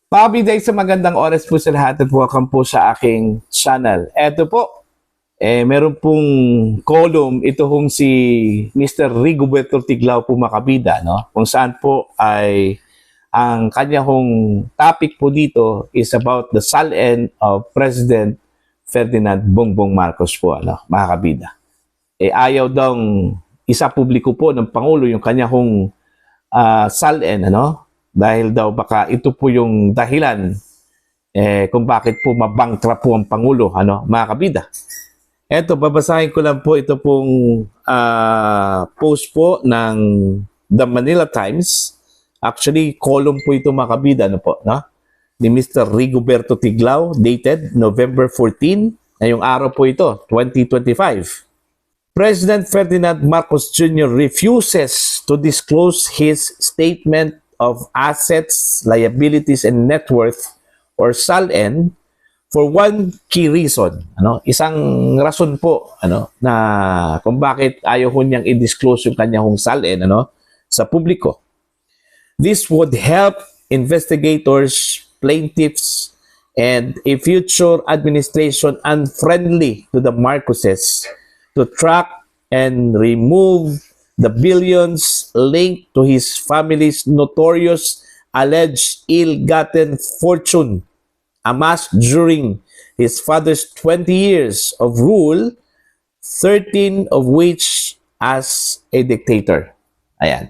Pabiday sa magandang oras po sa lahat at welcome po sa aking channel. Eto po, meron pong column, ito hong si Mr. Rigoberto Tiglao po makabida, no? Kung saan po ay ang kanya hong topic po dito is about the SALN of President Ferdinand Bongbong Marcos po, ano, mga kabida. Ayaw daw isa publiko po ng Pangulo yung kanya hong SALN, ano? Dahil daw baka ito po yung dahilan kung bakit po mabangkrupt po ang Pangulo, ano, mga kabida. Eto, babasahin ko lang po ito pong post po ng The Manila Times. Actually, column po ito, mga kabida, ano po, no? Ni Mr. Rigoberto Tiglao, dated November 14, ngayong araw po ito, 2025. President Ferdinand Marcos Jr. refuses to disclose his statement of assets, liabilities, and net worth, or SALN, for one key reason. Ano? Isang rason po, ano, na kung bakit ayaw ho niyang i-disclose yung kanyang SALN, ano, sa publiko. This would help investigators, plaintiffs, and a future administration unfriendly to the Marcoses to track and remove the billions linked to his family's notorious alleged ill-gotten fortune amassed during his father's 20 years of rule, 13 of which as a dictator. Ayan.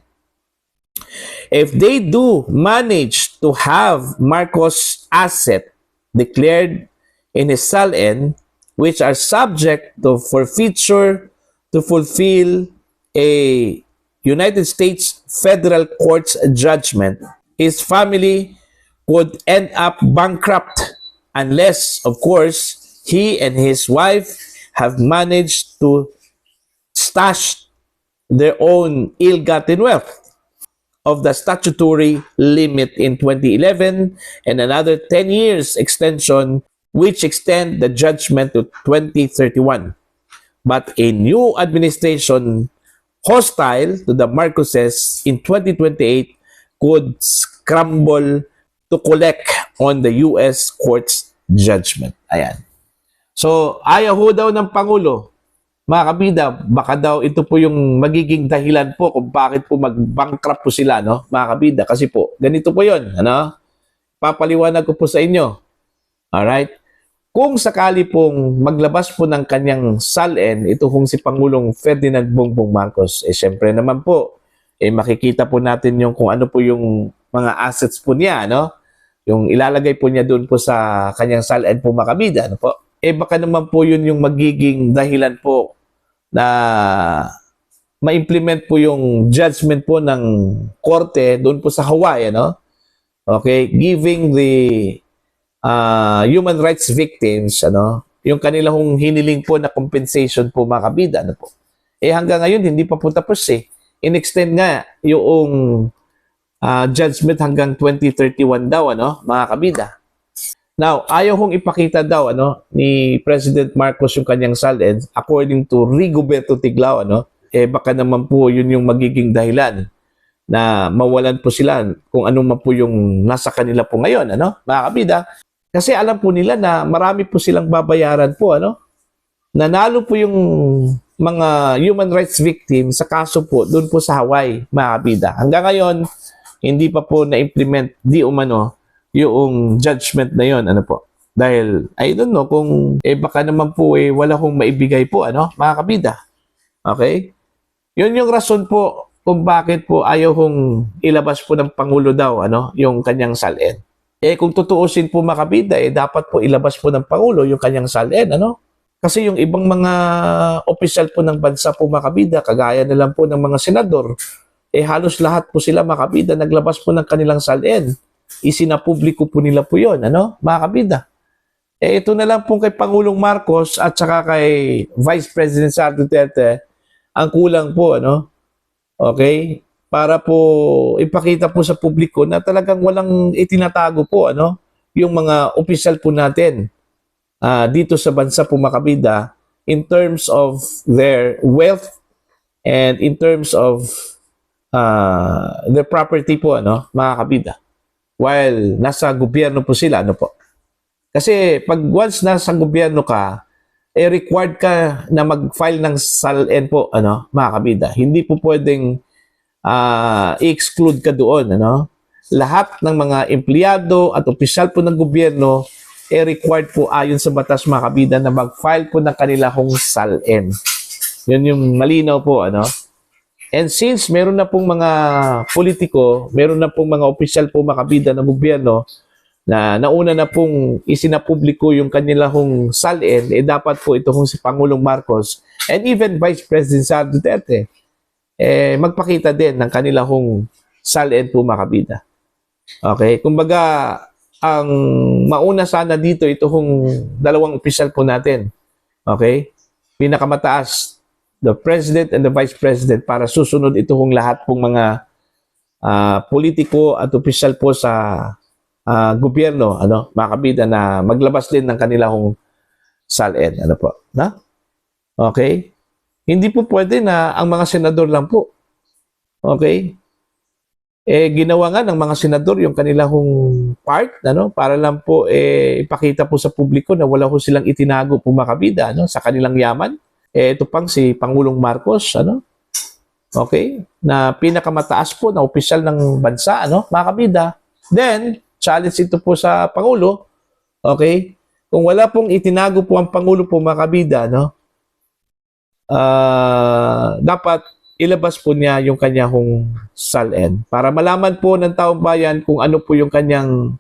If they do manage to have Marcos' asset declared in his SALN, which are subject to forfeiture to fulfill a United States federal court's judgment, his family could end up bankrupt unless, of course, he and his wife have managed to stash their own ill-gotten wealth of the statutory limit in 2011 and another 10 years extension which extend the judgment to 2031. But a new administration hostile to the Marcoses in 2028 could scramble to collect on the U.S. court's judgment. Ayan. So, ayaw ho daw ng Pangulo, mga kabida, baka daw ito po yung magiging dahilan po kung bakit po mag-bankrupt po sila, no? Mga kabida, kasi po, ganito po yun, ano? Papaliwanag ko po sa inyo. Alright? Kung sakali pong maglabas po ng kanyang SALN, ito kung si Pangulong Ferdinand Bongbong Marcos, syempre naman po, makikita po natin yung kung ano po yung mga assets po niya, no? Yung ilalagay po niya doon po sa kanyang SALN po, makabida, ano po? Baka naman po yun yung magiging dahilan po na ma-implement po yung judgment po ng korte doon po sa Hawaii, no? Okay, giving the human rights victims, ano, yung kanilang hiniling po na compensation po, mga kabida, ano po. Hanggang ngayon hindi pa po tapos in-extend nga yung judgment hanggang 2031 daw, ano, mga kabida. Now, ayaw hong ipakita daw, ano, ni President Marcos yung kanyang SALN according to Rigoberto Tiglao, ano, baka naman po yun yung magiging dahilan na mawalan po sila kung ano man po yung nasa kanila po ngayon, ano, mga kabida. Kasi alam po nila na marami po silang babayaran po, ano? Nanalo po yung mga human rights victims sa kaso po doon po sa Hawaii, mga kabida. Hanggang ngayon, hindi pa po na-implement di umano yung judgment na yon, ano po. Dahil, I don't know kung baka naman po wala kong maibigay po, ano, mga kabida. Okay? Yun yung rason po kung bakit po ayaw kong ilabas po ng Pangulo daw, ano, yung kanyang SALN. Kung tutuusin po, mga kabida, dapat po ilabas po ng Pangulo yung kanyang SALN, ano? Kasi yung ibang mga opisyal po ng bansa po, mga kabida, kagaya na lang po ng mga senador, halos lahat po sila, mga kabida, naglabas po ng kanilang SALN. Isinapubliko po nila po yun, ano, mga kabida. Ito na lang po kay Pangulong Marcos at saka kay Vice President Sara Duterte, ang kulang po, ano? Okay? Para po ipakita po sa publiko na talagang walang itinatago po, ano, yung mga opisyal po natin dito sa bansa po, mga kabida, in terms of their wealth and in terms of their property po, ano, mga kabida. while nasa gobyerno po sila, ano po. Kasi pag once nasa gobyerno ka, required ka na mag-file ng SALN po, ano, mga kabida. Hindi po pwedeng i-exclude ka doon, ano. Lahat ng mga empleyado at opisyal po ng gobyerno required po ayon sa batas, mga kabida, na mag-file po ng kanilang SALN. Yun yung malinaw po, ano. And since meron na pong mga politiko, meron na pong mga opisyal po, mga kabida ng gobyerno, na nauna na pong isinapubliko yung kanilang SALN, dapat po ito si Pangulong Marcos and even Vice President Sara Duterte, magpakita din ng kanilang SALN po, mga kabida. Okay? Kumbaga, ang mauna sana dito, dalawang opisyal po natin. Okay? Pinakamataas, the President and the Vice President, para susunod lahat pong mga politiko at opisyal po sa gobyerno, ano, mga kabida, na maglabas din ng kanilang SALN, ano po, na? Okay? Hindi po pwede na ang mga senador lang po. Okay? Ginawa nga ng mga senador yung kanilang part, ano, para lang po ipakita po sa publiko na wala po silang itinago po, mga kabida, ano, sa kanilang yaman. Ito pang si Pangulong Marcos, ano? Okay? Na pinakamataas po na opisyal ng bansa, ano, mga kabida. Then, challenge ito po sa Pangulo, okay? Kung wala pong itinago po ang Pangulo po, mga kabida, no? Dapat ilabas po niya yung kanyang SALN para malaman po ng taong bayan kung ano po yung kanyang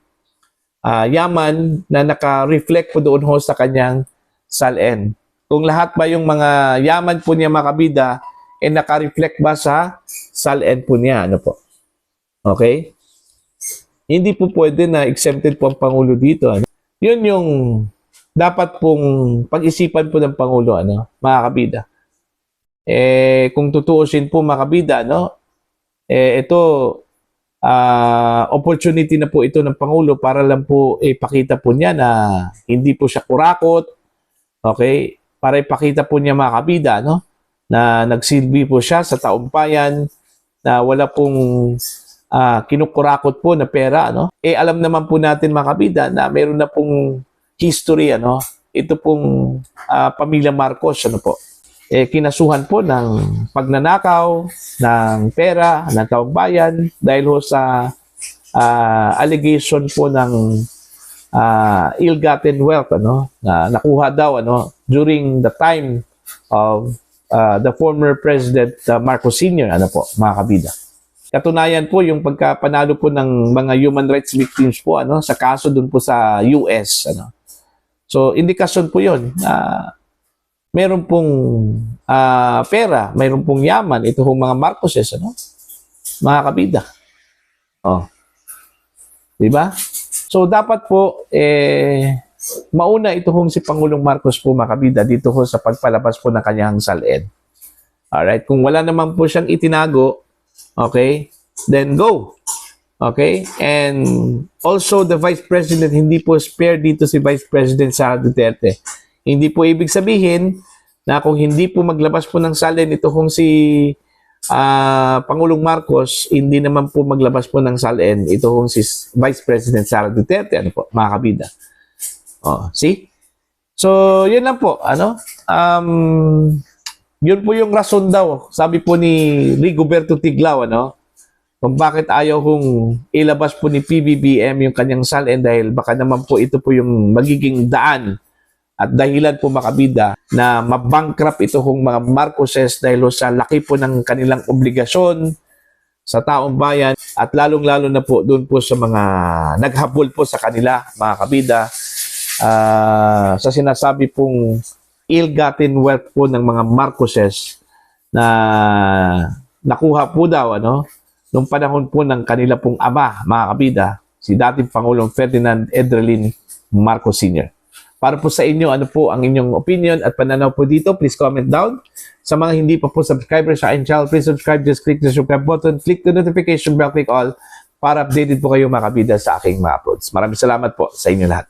yaman na naka-reflect po doon sa kanyang SALN. Kung lahat ba yung mga yaman po niya, mga kabida, naka-reflect ba sa SALN po niya, ano po? Okay? Hindi po pwede na exempted po ang Pangulo dito. Ano? Yun yung dapat pong pag-isipan po ng Pangulo, ano, mga kabida. Kung tutuusin po, mga kabida, no, ito, opportunity na po ito ng Pangulo para lang po ipakita po niya na hindi po siya kurakot, okay? Para ipakita po niya, mga kabida, no, na nagsilbi po siya sa taong bayan, na wala pong kinukurakot po na pera, ano? Alam naman po natin, mga kabida, na meron na pong history, ano? Ito pong pamilya Marcos, ano po? Kinasuhan po ng pagnanakaw ng pera ng taong bayan dahil sa allegation po ng ill-gotten wealth, ano? Na nakuha daw, ano, during the time of the former President Marcos Sr., ano po, mga kabida. Katunayan po yung pagkapanalo po ng mga human rights victims po, ano, sa kaso dun po sa US, ano. So indikasyon po 'yon na meron pong pera, meron pong yaman itong mga Marcoses, ano, mga kabida. Oh. 'Di ba? So dapat po mauna itong si Pangulong Marcos po, mga kabida, dito ho sa pagpalabas po ng kanyang SALN. Alright, kung wala naman po siyang itinago, okay, then go. Okay? And also the Vice President, hindi po spare dito si Vice President Sara Duterte. Hindi po ibig sabihin na kung hindi po maglabas po ng SALN ito si Pangulong Marcos, hindi naman po maglabas po ng SALN ito si Vice President Sara Duterte, ano po, mga kabida. Oh, see? So, yun lang po, ano? Yun po yung rason daw, sabi po ni Rigoberto Tiglao, ano, kung bakit ayaw ilabas po ni PBBM yung kanyang SALN, dahil baka naman po ito po yung magiging daan at dahilan po, mga kabida, na mabankrupt mga Marcoses dahil sa laki po ng kanilang obligasyon sa taong bayan at lalong-lalo na po doon po sa mga naghabol po sa kanila, mga kabida, sa sinasabi pong ill-gotten wealth po ng mga Marcoses na nakuha po daw, ano, nung panahon po ng kanila pong ama, mga kabida, si dating Pangulong Ferdinand Edrelin Marcos Sr. Para po sa inyo, ano po ang inyong opinion at pananaw po dito, please comment down. Sa mga hindi pa po subscriber sa aking channel, please subscribe, just click the subscribe button, click the notification bell, click all para updated po kayo, mga kabida, sa aking mga uploads. Maraming salamat po sa inyo lahat.